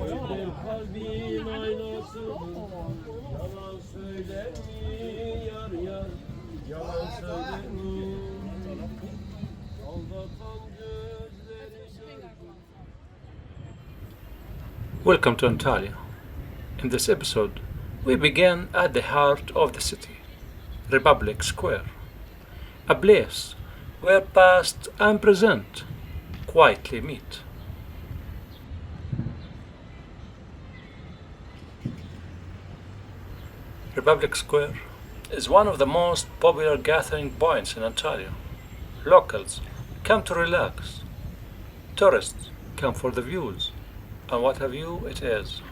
Öyle kalbin aynasıdır. Yalan söyler mi yar yar? Yalan söyler mi? Aldatan gözleri gördüm. Welcome to Antalya. In this episode, we begin at the heart of the city, Republic Square, a place where past and present quietly meet. Republic Square is one of the most popular gathering points in Antalya. Locals come to relax, tourists come for the views, and what a view it is.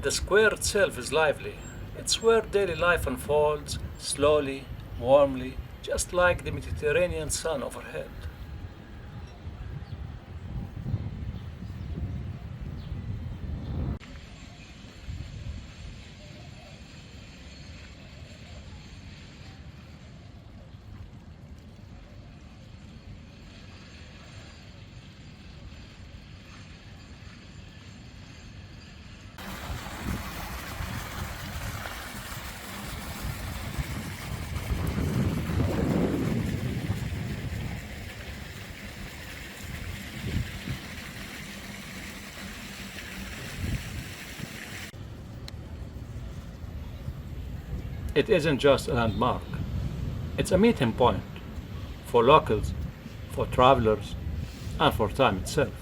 The square itself is lively. It's where daily life unfolds slowly, warmly, just like the Mediterranean sun overhead. It isn't just a landmark, it's a meeting point for locals, for travelers, and for time itself.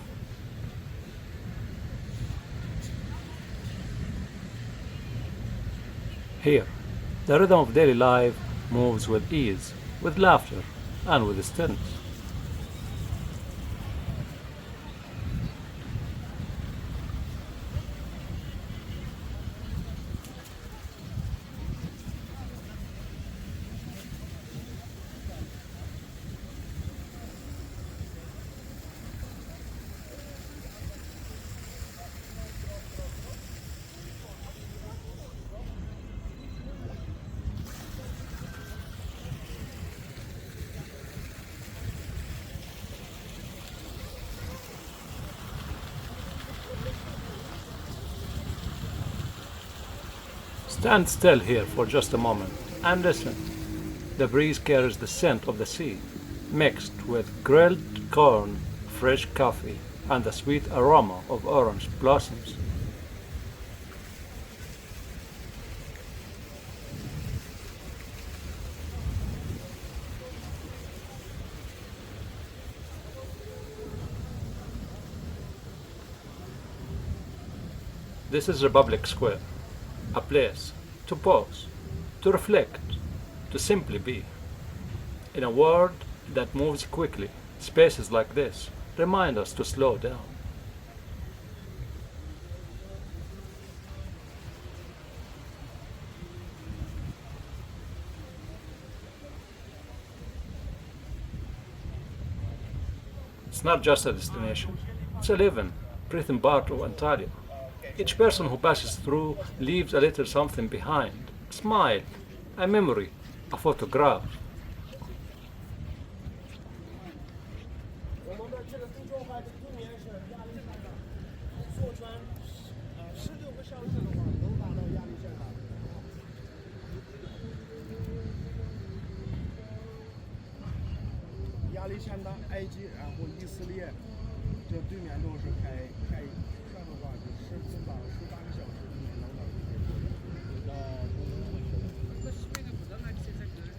Here, the rhythm of daily life moves with ease, with laughter, and with stillness. Stand still here for just a moment and listen. The breeze carries the scent of the sea, mixed with grilled corn, fresh coffee, and the sweet aroma of orange blossoms. This is Republic Square, a place to pause, to reflect, to simply be. In a world that moves quickly, spaces like this remind us to slow down. It's not just a destination, it's a living, breathing part of Antalya. Each person who passes through leaves a little something behind, a smile, a memory, a photograph.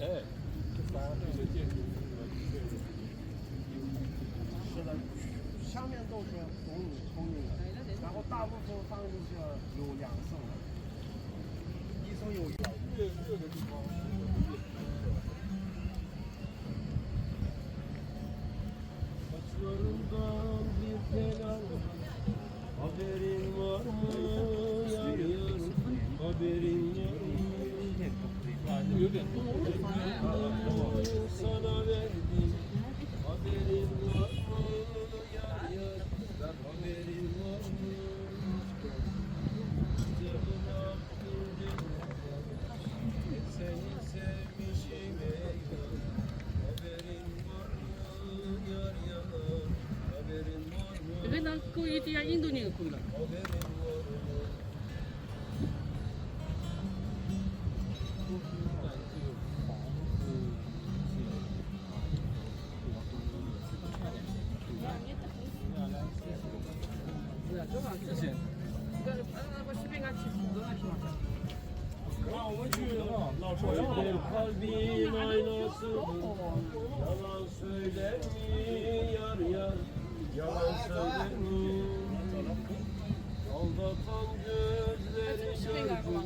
Evet. 是的，下面都是红米的，然后大部分放进去有两升的，一升有热的地方。Saçlarından bir kenar haberin var mı yar yar haberin var mı? Sana verdim haberin var mı yar yar haberin var mı? Canına güldüm senin Kuwaitiya Indonesia kula. Kalbin aynasıdır. Yalan söyler mi yar yar? Yalan söyler mi? Aldatan gözleri gördüm.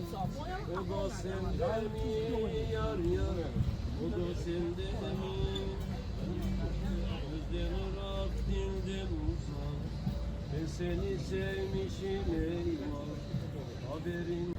O da sende mi yar yar? O da sende mi? Gözden ırak dilden uzak. Ben seni sevmişim eyvah. Haberin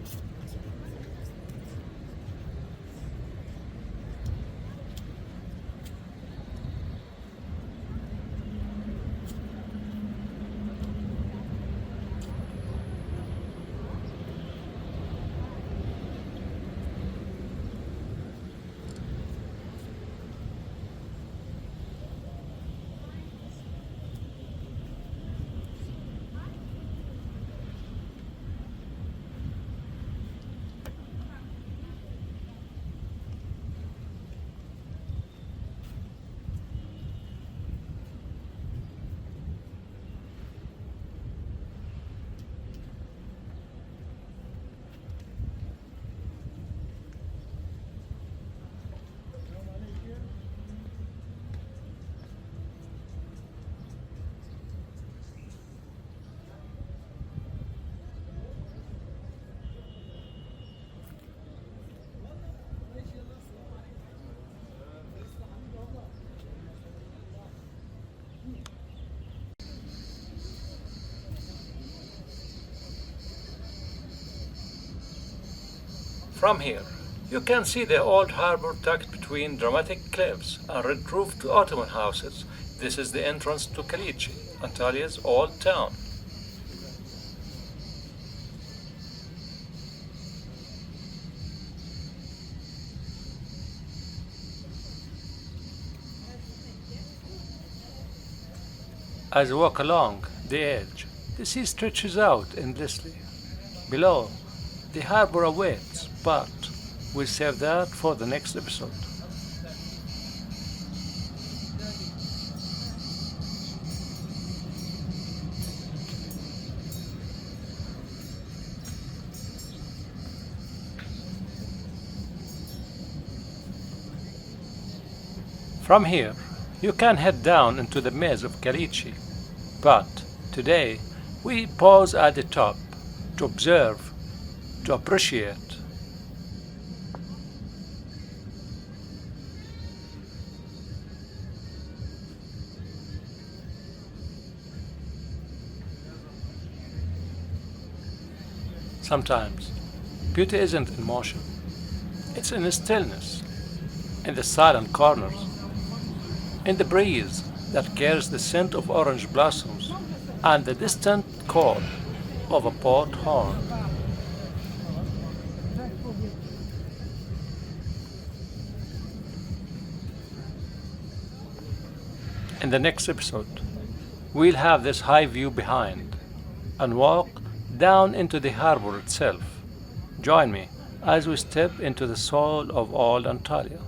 From here, you can see the old harbor tucked between dramatic cliffs and red-roofed Ottoman houses. This is the entrance to Kalichi, Antalya's old town. As you walk along the edge, the sea stretches out endlessly. Below, the harbor awaits, but we'll save that for the next episode. From here, you can head down into the maze of Kalichi, but today we pause at the top to observe, to appreciate. Sometimes beauty isn't in motion, it's in stillness, in the silent corners, in the breeze that carries the scent of orange blossoms and the distant call of a port horn. In the next episode, we'll have this high view behind and walk down into the harbor itself. Join me as we step into the soul of old Antalya.